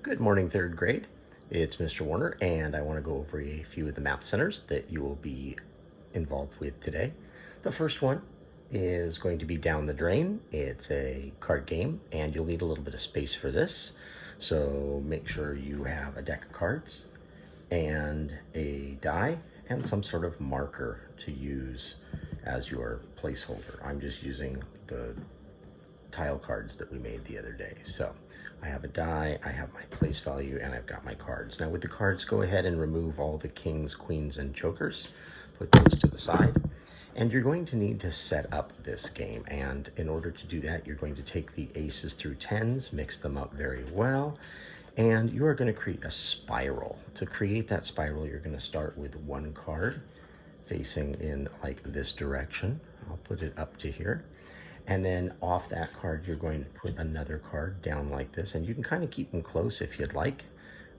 Good morning, third grade. It's Mr. Warner, and I want to go over a few of the math centers that you will be involved with today. The first one is going to be Down the Drain. It's a card game, and you'll need a little bit of space for this. So make sure you have a deck of cards and a die and some sort of marker to use as your placeholder. I'm just using the tile cards that we made the other day. So I have a die, I have my place value, and I've got my cards. Now with the cards, go ahead and remove all the kings, queens, and jokers. Put those to the side. And you're going to need to set up this game. And in order to do that, you're going to take the aces through tens, mix them up very well, and you are going to create a spiral. To create that spiral, you're going to start with one card facing in like this direction. I'll put it up to here. And then off that card, you're going to put another card down like this. And you can kind of keep them close if you'd like,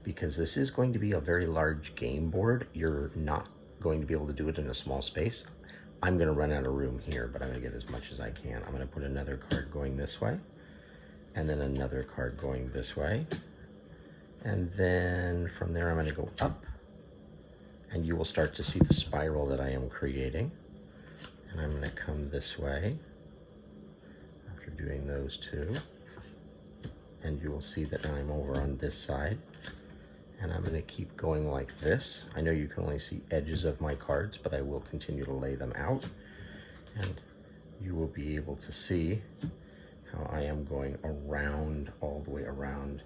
because this is going to be a very large game board. You're not going to be able to do it in a small space. I'm going to run out of room here, but I'm going to get as much as I can. I'm going to put another card going this way, and then another card going this way. And then from there, I'm going to go up, and you will start to see the spiral that I am creating. And I'm going to come this way after doing those two. And you will see that now I'm over on this side. And I'm going to keep going like this. I know you can only see edges of my cards, but I will continue to lay them out. And you will be able to see how I am going around, all the way around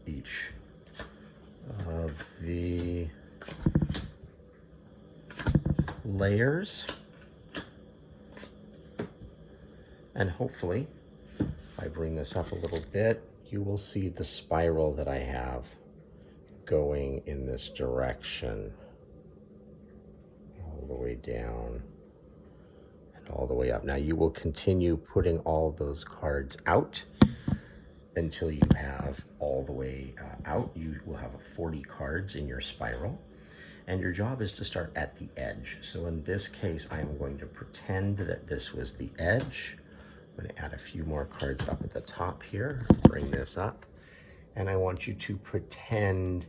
each of the layers. And hopefully, if I bring this up a little bit, you will see the spiral that I have going in this direction, all the way down and all the way up. Now you will continue putting all those cards out until you have all the way out. You will have 40 cards in your spiral, and your job is to start at the edge. So in this case, I'm going to pretend that this was the edge. I'm going to add a few more cards up at the top here, bring this up, and I want you to pretend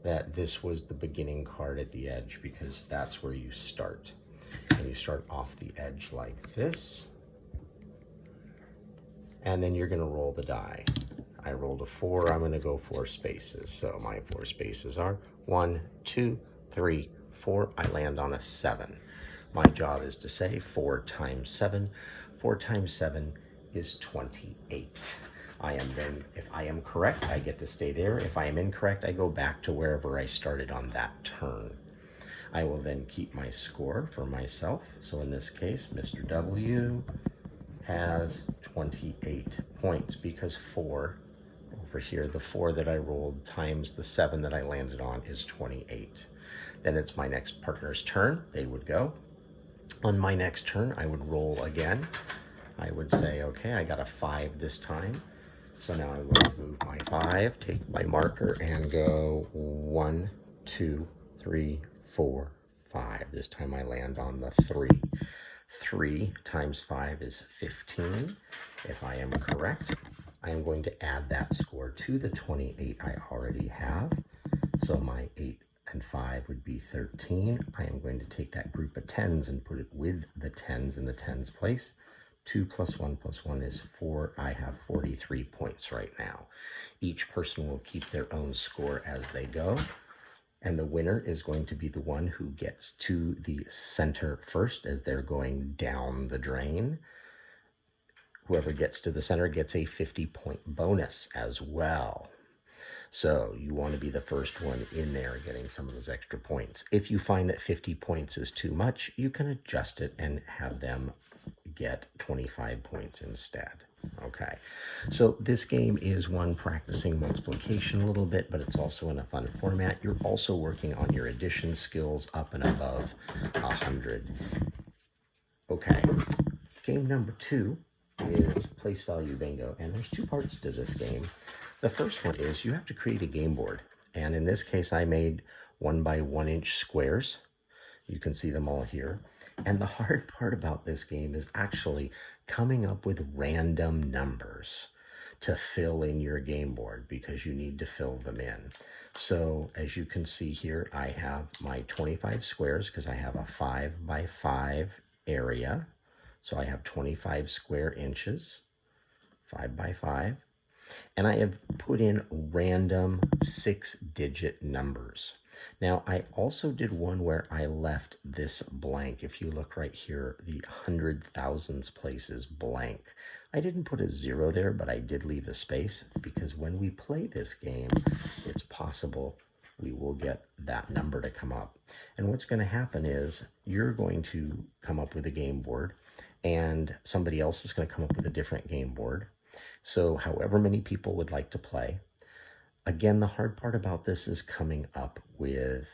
that this was the beginning card at the edge, because that's where you start. And you start off the edge like this, and then you're going to roll the die. I rolled a 4, I'm going to go 4 spaces. So my 4 spaces are 1, 2, 3, 4. I land on a 7. My job is to say 4 times 7. 4 times 7 is 28. I am then, if I am correct, I get to stay there. If I am incorrect, I go back to wherever I started on that turn. I will then keep my score for myself. So in this case, Mr. W has 28 points, because 4 over here, the 4 that I rolled times the 7 that I landed on is 28. Then it's my next partner's turn. They would go. On my next turn, I would roll again. I would say, okay, I got a 5 this time. So now I'm going to move my 5, take my marker, and go 1, 2, 3, 4, 5. This time I land on the 3. 3 times 5 is 15. If I am correct, I am going to add that score to the 28 I already have. So my 8 and 5 would be 13. I am going to take that group of 10s and put it with the 10s in the 10s place. 2 plus 1 plus 1 is 4. I have 43 points right now. Each person will keep their own score as they go. And the winner is going to be the one who gets to the center first as they're going down the drain. Whoever gets to the center gets a 50-point bonus as well. So you want to be the first one in there getting some of those extra points. If you find that 50 points is too much, you can adjust it and have them get 25 points instead. Okay, so this game is one practicing multiplication a little bit, but it's also in a fun format. You're also working on your addition skills up and above 100. Okay, game number 2 is Place Value Bingo, and there's 2 parts to this game. The first one is you have to create a game board, and in this case I made 1 by 1 inch squares. You can see them all here. And the hard part about this game is actually coming up with random numbers. to fill in your game board because you need to fill them in. So as you can see here, I have my 25 squares because I have a 5 by 5 area. So I have 25 square inches, 5 by 5. And I have put in random 6-digit numbers. Now, I also did one where I left this blank. If you look right here, the 100,000s place is blank. I didn't put a 0 there, but I did leave a space because when we play this game, it's possible we will get that number to come up. And what's going to happen is you're going to come up with a game board, and somebody else is going to come up with a different game board. So however many people would like to play. Again, the hard part about this is coming up with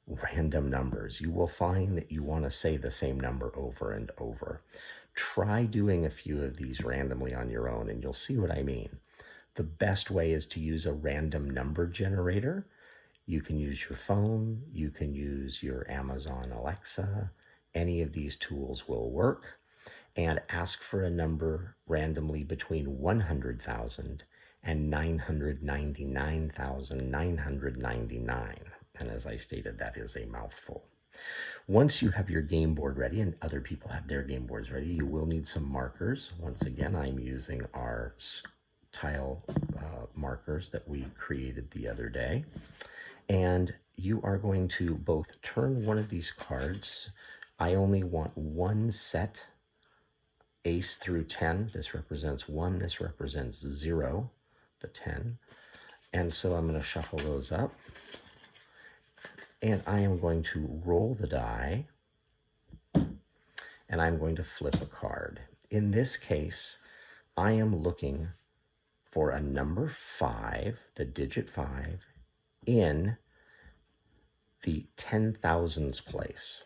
random numbers. You will find that you want to say the same number over and over. Try doing a few of these randomly on your own and you'll see what I mean. The best way is to use a random number generator. You can use your phone, you can use your Amazon Alexa. Any of these tools will work. And ask for a number randomly between 100,000 and 999,999. And as I stated, that is a mouthful. Once you have your game board ready and other people have their game boards ready, you will need some markers. Once again, I'm using our tile markers that we created the other day. And you are going to both turn one of these cards. I only want one set, ace through 10. This represents 1, this represents 0, the 10. And so I'm going to shuffle those up. And I am going to roll the die. And I'm going to flip a card. In this case, I am looking for a number 5, the digit 5, in the 10,000s place.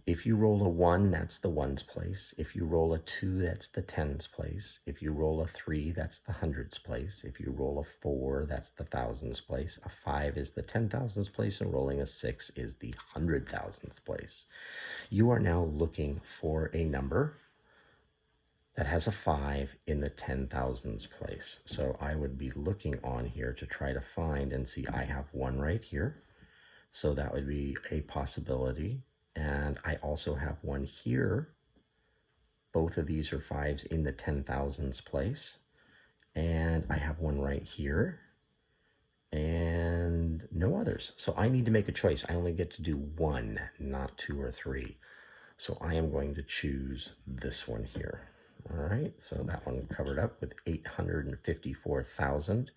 If you roll a 1, that's the ones place. If you roll a 2, that's the tens place. If you roll a 3, that's the hundreds place. If you roll a 4, that's the thousands place. A 5 is the 10,000s place, and rolling a 6 is the 100,000s place. You are now looking for a number that has a 5 in the 10,000s place. So I would be looking on here to try to find and see I have 1 right here. So that would be a possibility. And I also have 1 here. Both of these are 5s in the 10,000s place. And I have 1 right here. And no others. So I need to make a choice. I only get to do 1, not 2 or 3. So I am going to choose this one here. All right, so that one covered up with 854,000.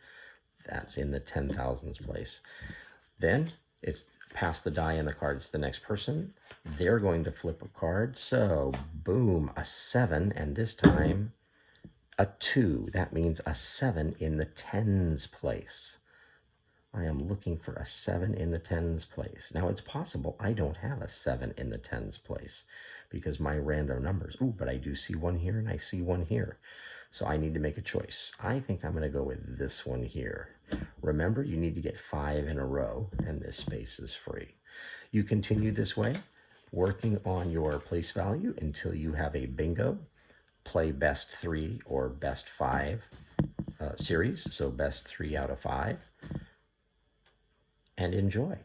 That's in the 10,000s place. Then it's pass the die and the cards to the next person. They're going to flip a card. So boom, a 7, and this time a 2. That means a 7 in the tens place. I am looking for a 7 in the tens place. Now it's possible I don't have a 7 in the tens place because my random numbers. Ooh, but I do see 1 here and I see 1 here. So I need to make a choice. I think I'm going to go with this one here. Remember, you need to get 5 in a row, and this space is free. You continue this way, working on your place value until you have a bingo. Play best 3 or best 5 series, so best 3 out of 5, and enjoy.